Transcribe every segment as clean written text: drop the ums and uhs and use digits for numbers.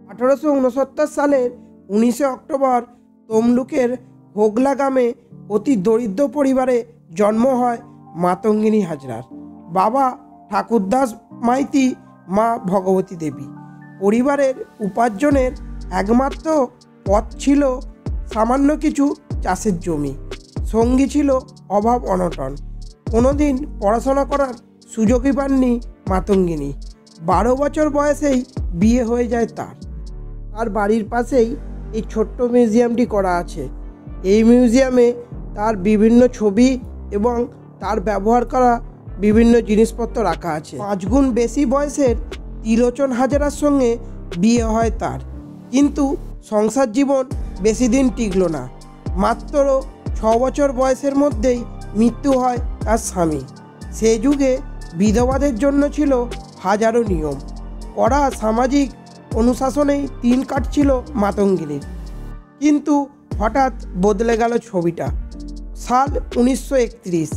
1869 সালের 19শে অক্টোবর তমলুকের হোগলা গ্রামে অতি দরিদ্র পরিবারে জন্ম হয় মাতঙ্গিনী হাজরার। বাবা ঠাকুরদাস মাইতি, মা ভগবতী দেবী। পরিবারের উপার্জনের একমাত্র পথ ছিল সামান্য কিছু চাষের জমি। সঙ্গী ছিল অভাব অনটন। কোনোদিন পড়াশোনা করার সুযোগই পাননি মাতঙ্গিনী। 12 বছর বয়সেই বিয়ে হয়ে যায় তার। তার বাড়ির পাশেই এই ছোট্ট মিউজিয়ামটি করা আছে। এই মিউজিয়ামে তার বিভিন্ন ছবি এবং তার ব্যবহার করা বিভিন্ন জিনিসপত্র রাখা আছে। 5 গুণ বেশি বয়সের ত্রিলোচন হাজরার সঙ্গে বিয়ে হয় তার, কিন্তু সংসার জীবন বেশি দিন টিকল না। মাত্র 6 বছর বয়সের মধ্যেই মৃত্যু হয় তার স্বামী। সেই যুগে বিধবাদের জন্য ছিল হাজারো নিয়ম। কড়া সামাজিক অনুশাসনেই দিন কাটছিল মাতঙ্গিনীর। কিন্তু হঠাৎ বদলে গেল ছবিটা। সাল 1931।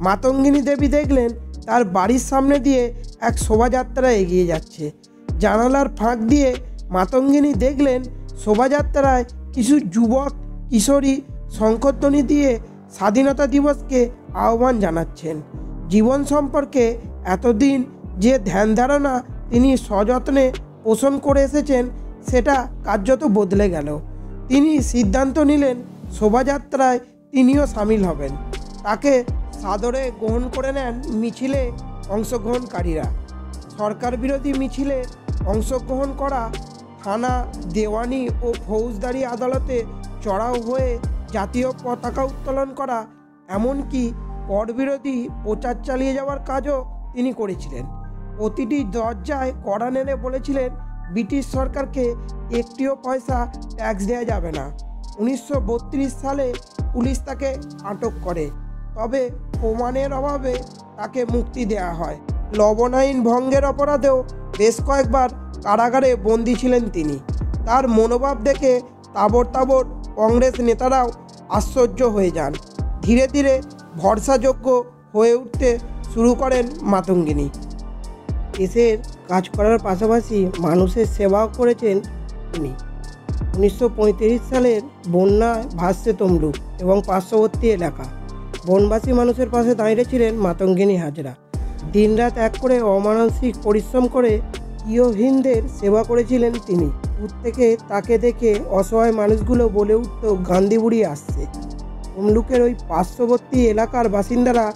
মাতঙ্গিনী দেবী দেখলেন তার বাড়ির সামনে দিয়ে এক শোভাযাত্রা এগিয়ে যাচ্ছে। জানালার ফাঁক দিয়ে মাতঙ্গিনী দেখলেন শোভাযাত্রায় কিছু যুবক কিশোরী শঙ্খধ্বনি দিয়ে স্বাধীনতা দিবসকে আহ্বান জানাচ্ছেন। জীবন সম্পর্কে এতদিন যে ধ্যান ধারণা তিনি সযত্নে পোষণ করে এসেছেন, সেটা কার্যত বদলে গেল। তিনি সিদ্ধান্ত নিলেন শোভাযাত্রায় তিনিও সামিল হবেন। তাকে সাদরে গ্রহণ করে নেন মিছিলে অংশগ্রহণকারীরা। সরকার বিরোধী মিছিলে অংশগ্রহণ করা, থানা, দেওয়ানি ও ফৌজদারি আদালতে চড়াও হয়ে জাতীয় পতাকা উত্তোলন করা, এমনকি কর বিরোধী প্রচার চালিয়ে যাওয়ার কাজও তিনি করেছিলেন। প্রতিটি দরজায় কড়া নেড়ে বলেছিলেন ব্রিটিশ সরকারকে একটিও পয়সা ট্যাক্স দেওয়া যাবে না। 1932 সালে পুলিশ তাকে আটক করে, তবে প্রমাণের অভাবে তাকে মুক্তি দেওয়া হয়। লবণ আইন ভঙ্গের অপরাধেও বেশ কয়েকবার কারাগারে বন্দী ছিলেন তিনি। তার মনোভাব দেখে তাবড় তাবড় কংগ্রেস নেতারাও আশ্চর্য হয়ে যান। ধীরে ধীরে ভরসাযোগ্য হয়ে উঠতে শুরু করেন মাতঙ্গিনী। দেশের কাজ করার পাশাপাশি মানুষের সেবাও করেছেন তিনি। 1935 সালের বন্যায় ভাসছে তমলুক এবং পার্শ্ববর্তী এলাকা। বনবাসী মানুষের পাশে দাঁড়িয়েছিলেন মাতঙ্গিনী হাজরা। দিনরাত এক করে অমানসিক পরিশ্রম করে গৃহহীনদের সেবা করেছিলেন তিনি। দূর থেকে তাকে দেখে অসহায় মানুষগুলো বলে উঠত, গান্ধী বুড়ি আসছে। তমলুকের ওই পার্শ্ববর্তী এলাকার বাসিন্দারা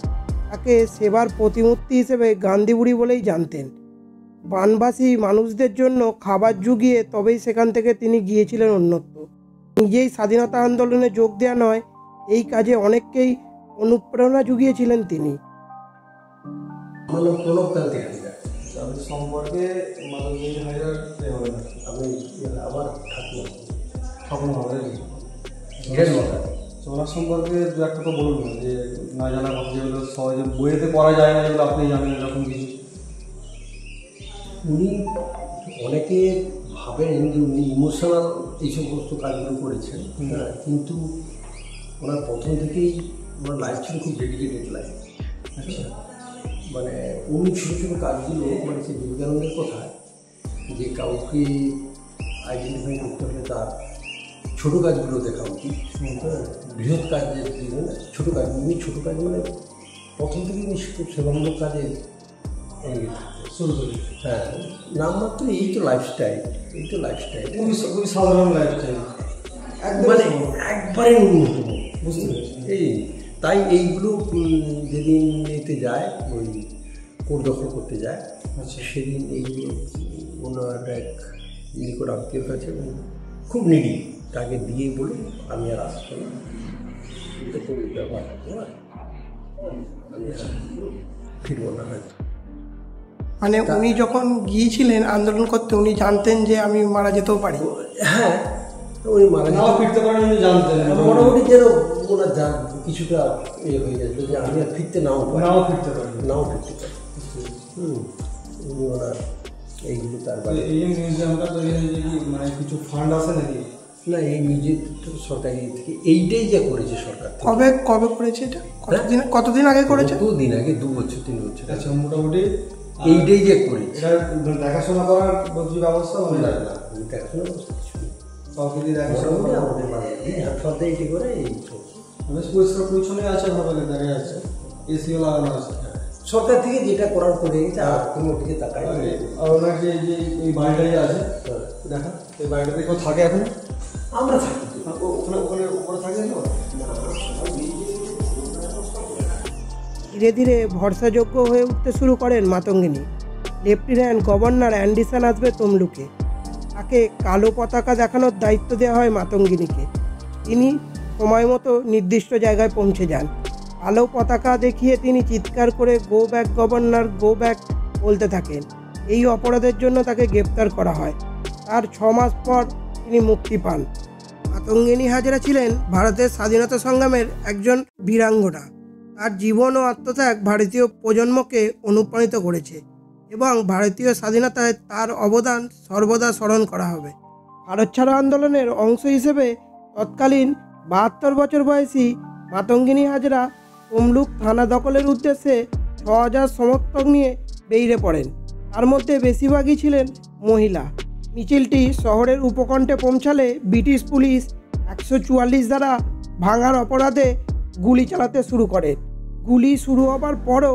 তাকে সেবার প্রতিমূর্তি হিসেবে গান্ধী বুড়ি বলেই জানতেন। বানবাসী মানুষদের জন্য খাবার জুগিয়ে তবেই সেখান থেকে তিনি গিয়েছিলেন অন্যত্র। নিজেই স্বাধীনতা আন্দোলনে যোগ দেওয়া নয়, এই কাজে অনেককেই অনুপ্রেরণা জুগিয়েছিলেন তিনি। সম্পর্কে আমি আবার ওনার সম্পর্কে দু একটা তো বলুন না, যে না জানা কথা যেগুলো সহজে বইয়েতে পড়া যায় না, যেগুলো আপনি জানেন এরকম কিছু। উনি অনেকে ভাবেন যে উনি ইমোশনাল এই সমস্ত কাজগুলো করেছেন, কিন্তু ওনার প্রথম থেকেই ওনার লাইফ ছিল খুব ডেডিকেটেড লাইফ। আচ্ছা, মানে উনি ছোটো ছোটো কাজগুলো, মানে সে বিবেকানন্দের কথা যে কাউকে আইডেন্টিফাই করতে হলে তার ছোটো কাজগুলো দেখা উচিত, বৃহৎ কাজ ছোটো কাজ। উনি ছোটো কাজ মানে প্রথম থেকেই উনি খুব সেবামূলক কাজে শুরু করি। হ্যাঁ, নামমাত্র এই তো লাইফস্টাইল, এই তো লাইফস্টাইল খুবই সাধারণ লাইফস্টাইল, মানে একবারে ন্যূনতম, বুঝতে পেরেছি। এই তাই এইগুলো যেদিন এতে যায়, ওই কোর্ট দখল করতে যায়, আচ্ছা, সেদিন এইগুলো ওনার এক নিকট আত্মীয়র কাছে খুব নিডি, তাকে দিয়ে বলে আমি আর আসবো না, এটা খুবই ব্যবহার ফিরবো না হয়তো। মানে উনি যখন গিয়েছিলেন আন্দোলন করতে, উনি জানতেন যে আমি মারা যেতেও পারি। হ্যাঁ, উনি মারা নাও ফিরতে পারেন, উনি জানতেন মোটামুটি, যেন ওনার কিছুটা ইয়ে হয়ে গেছিলো যে আমি আর ফিরতে নাও ফিরতে পারি। উনি ওনার এইগুলো তার বাড়ি। এই মিউজিয়ামটা তৈরি হয়েছে কি মানে কিছু ফান্ড আছে নাকি? না, এই মিউজিয়াম সরকারি থেকে এইটাই যা করেছে সরকার। কবে করেছে এটা? কতদিন আগে করেছে? 2 দিন আগে, 2 বছর 3 বছর। আচ্ছা, মোটামুটি এইটাই যে করেছে এটা দেখাশোনা করার বলছি ব্যবস্থা মানে না না দেখাশোনা করছে কিছু নেই। সবকিছু দেখাশোনা মোটামুটি করা আমাদের বাড়ি সপ্তাহে এটি করে এই চলছে। বেশ পরিষ্কার পরিচ্ছন্ন আছে ভাবে দেখা যাচ্ছে, এসিও লাগানো আছে। সরকার থেকে যেটা করার করে গেছে আর কোনো দিকে তাকাই আর ওনার যে যে এই বাড়িটা যে আছে দেখা, এই বাড়িটাতে কেউ থাকে এখন? আমরা থাকি ওখানে ওখানে ওপরে থাকে তো? ধীরে ধীরে ভরসাযোগ্য হয়ে উঠতে শুরু করেন মাতঙ্গিনী। লেফটেন্যান্ট গভর্নর অ্যান্ডিসন আসবে তমলুকে। তাকে কালো পতাকা দেখানোর দায়িত্ব দেওয়া হয় মাতঙ্গিনীকে। তিনি সময় মতো নির্দিষ্ট জায়গায় পৌঁছে যান। কালো পতাকা দেখিয়ে তিনি চিৎকার করে go back governor, go back বলতে থাকেন। এই অপরাধের জন্য তাকে গ্রেপ্তার করা হয়। তার 6 মাস পর তিনি মুক্তি পান। মাতঙ্গিনী হাজরা ছিলেন ভারতের স্বাধীনতা সংগ্রামের একজন বীরাঙ্গনা। তার জীবন ও আত্মত্যাগ ভারতীয় প্রজন্মকে অনুপ্রাণিত করেছে এবং ভারতীয় স্বাধীনতায় তার অবদান সর্বদা স্মরণ করা হবে। ভারত ছাড়ো আন্দোলনের অংশ হিসেবে তৎকালীন 72 বছর বয়সী মাতঙ্গিনী হাজরা তমলুক থানা দখলের উদ্দেশ্যে 6000 সমর্থক নিয়ে বেরিয়ে পড়েন। তার মধ্যে বেশিরভাগই ছিলেন মহিলা। মিছিলটি শহরের উপকণ্ঠে পৌঁছালে ব্রিটিশ পুলিশ 144 দ্বারা ভাঙার অপরাধে গুলি চালাতে শুরু করে। গুলি শুরু হবার পরও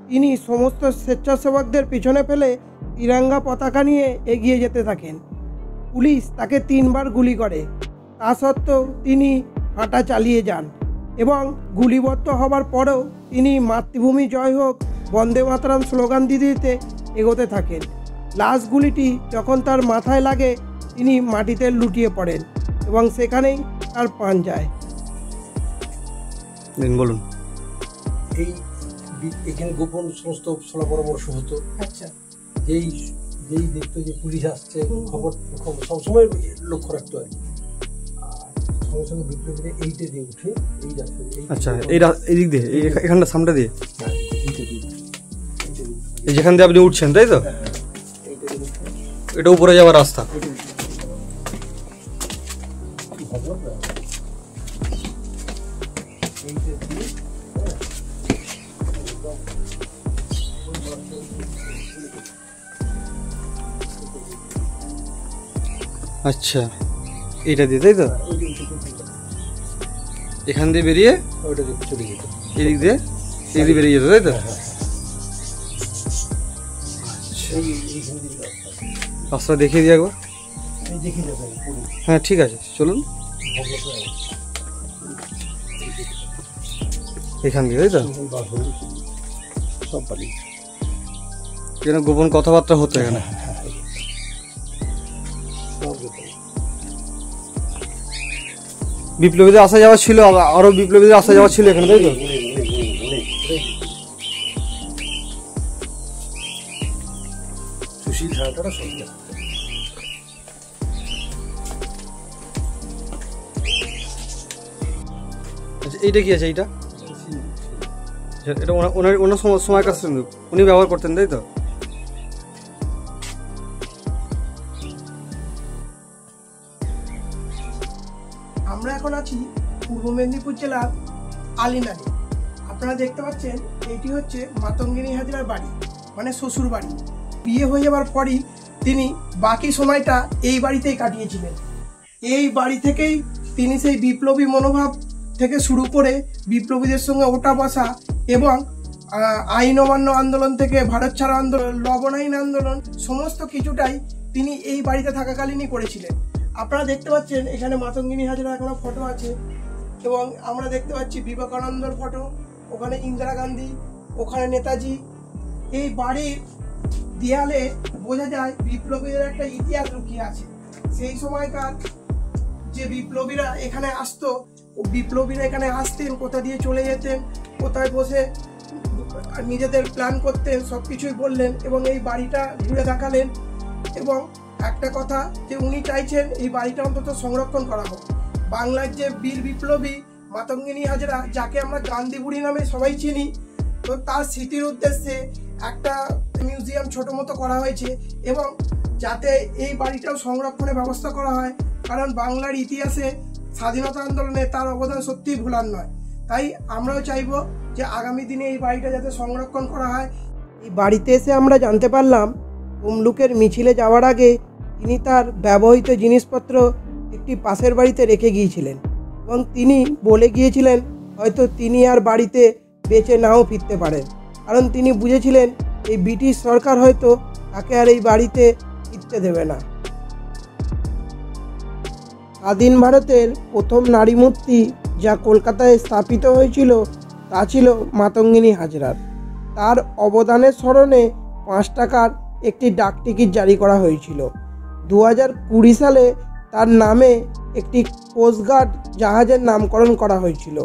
তিনি সমস্ত স্বেচ্ছাসেবকদের পিছনে ফেলে তিরঙ্গা পতাকা নিয়ে এগিয়ে যেতে থাকেন। পুলিশ তাকে 3 বার গুলি করে। তা সত্ত্বেও তিনি হাঁটা চালিয়ে যান এবং গুলিবদ্ধ হবার পরেও তিনি মাতৃভূমি জয় হোক, বন্দে মাতরম স্লোগান দিতে দিতে এগোতে থাকেন। লাস্ট গুলিটি যখন তার মাথায় লাগে তিনি মাটিতে লুটিয়ে পড়েন এবং সেখানেই তার প্রাণ যায়। বলুন। এই এখানে গোপন সমস্ত সলা পরামর্শ হতো। আচ্ছা, যেই যেই দেখতো যে পুলিশ আসছে খবর সবসময় লক্ষ্য রাখতো আর কি। আর সঙ্গে সঙ্গে বিপ্লবীরা এইটা দিয়ে উঠে এই রাস্তা আচ্ছা, এই দিক দিয়ে এখানটা সামনে দিয়ে এইটা দিয়ে এই যেখান দিয়ে আপনি উঠছেন, তাই তো? এটা উপরে যাওয়ার রাস্তা। আচ্ছা, এইটা দিয়ে, তাই তো? এখান দিয়ে বেরিয়ে ওইটা দিয়ে চলে যেত। এদিক দিয়ে বেরিয়ে যেত, তাই তো? এইখান দিয়ে রাস্তা দেখিয়ে দিই একবার। এই দেখে যাবেন পুলিশ হ্যাঁ, ঠিক আছে, চলুন। এখান দিয়ে, তাই তো? সব পালিয়ে এখানে গোপন কথাবার্তা হতো এখানে। বিপ্লবীদের আসা যাওয়া ছিল, আরো বিপ্লবীদের আসা যাওয়া ছিল এখানে, তাই তো? সুশীল ধারাটা সত্যি। আচ্ছা, এইটা কি আছে? এইটা এটা ওনার সময়কার সিন্দুক, উনি ব্যবহার করতেন, তাই তো? আমরা এখন আছি পূর্ব মেদিনীপুর জেলার আলিনারে। আপনারা দেখতে পাচ্ছেন এটি হচ্ছে মাতঙ্গিনী হাজরার বাড়ি, মানে শ্বশুর বাড়ি। বিয়ে হয়ে যাওয়ার পরই তিনি বাকি সময়টা এই বাড়িতেই কাটিয়েছিলেন। এই বাড়ি থেকেই তিনি সেই বিপ্লবী মনোভাব থেকে শুরু করে বিপ্লবীদের সঙ্গে ওঠা বসা এবং আইন অমান্য আন্দোলন থেকে ভারত ছাড়ো আন্দোলন, লবণ আইন আন্দোলন, সমস্ত কিছুটাই তিনি এই বাড়িতে থাকাকালীনই করেছিলেন। আপনারা দেখতে পাচ্ছেন এখানে মাতঙ্গিনী হাজরা এখনো ফটো আছে এবং আমরা দেখতে পাচ্ছি বিবেকানন্দর ফটো, ওখানে ইন্দিরা গান্ধী, ওখানে নেতাজি। এই বাড়ির দেয়ালে বোঝা যায় বিপ্লবীদের একটা ইতিহাস লুকিয়ে আছে। সেই সময়কার যে বিপ্লবীরা এখানে আসতো, বিপ্লবীরা এখানে আসতেন, কোথা দিয়ে চলে যেতেন, কোথায় বসে নিজেদের প্ল্যান করতেন, সব কিছুই বললেন এবং এই বাড়িটা ঘুরে দেখালেন। এবং একটা কথা যে উনি চাইছেন এই বাড়িটা অন্তত সংরক্ষণ করা হোক। বাংলার যে বীর বিপ্লবী মাতঙ্গিনী হাজরা, যাকে আমরা গান্ধী বুড়ি নামে সবাই চিনি, তো তার স্মৃতির উদ্দেশ্যে একটা মিউজিয়াম ছোট মতো করা হয়েছে এবং যাতে এই বাড়িটাও সংরক্ষণের ব্যবস্থা করা হয়, কারণ বাংলার ইতিহাসে স্বাধীনতা আন্দোলনে তার অবদান সত্যিই ভোলার নয়। তাই আমরাও চাইব যে আগামী দিনে এই বাড়িটা যাতে সংরক্ষণ করা হয়। এই বাড়িতে এসে আমরা জানতে পারলাম তমলুকের মিছিলে যাওয়ার আগে তিনি তার ব্যবহৃত জিনিসপত্র একটি পাশের বাড়িতে রেখে গিয়েছিলেন এবং তিনি বলে গিয়েছিলেন হয়তো তিনি আর বাড়িতে বেঁচে নাও ফিরতে পারেন, কারণ তিনি বুঝেছিলেন এই ব্রিটিশ সরকার হয়তো তাকে আর এই বাড়িতে ফিরতে দেবে না। স্বাধীন ভারতের প্রথম নারী মূর্তি যা কলকাতায় স্থাপিত হয়েছিল তা ছিল মাতঙ্গিনী হাজরার। তার অবদানের স্মরণে 5 টাকার একটি ডাকটিকিট জারি করা হয়েছিল। 2020 সালে তার নামে একটি কোস্টগার্ড জাহাজের নামকরণ করা হয়েছিল।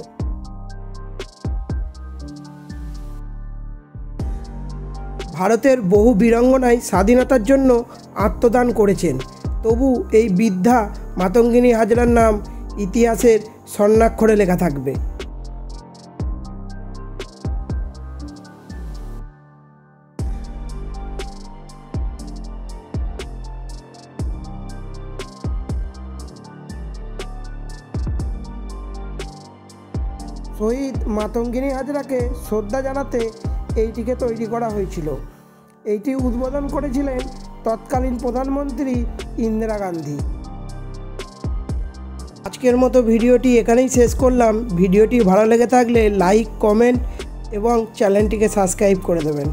ভারতের বহু বীরাঙ্গনাই স্বাধীনতার জন্য আত্মদান করেছেন, তবু এই বৃদ্ধা মাতঙ্গিনী হাজরার নাম ইতিহাসের স্বর্ণাক্ষরে লেখা থাকবে। শহীদ মাতঙ্গিনী হাজরাকে শ্রদ্ধা জানাতে এইটিকে তৈরি করা হয়েছিল। এইটি উদ্বোধন করেছিলেন তৎকালীন প্রধানমন্ত্রী ইন্দিরা গান্ধী। আজকের মতো ভিডিওটি এখানেই শেষ করলাম। ভিডিওটি ভালো লেগে থাকলে লাইক, কমেন্ট এবং চ্যানেলটিকে সাবস্ক্রাইব করে দেবেন।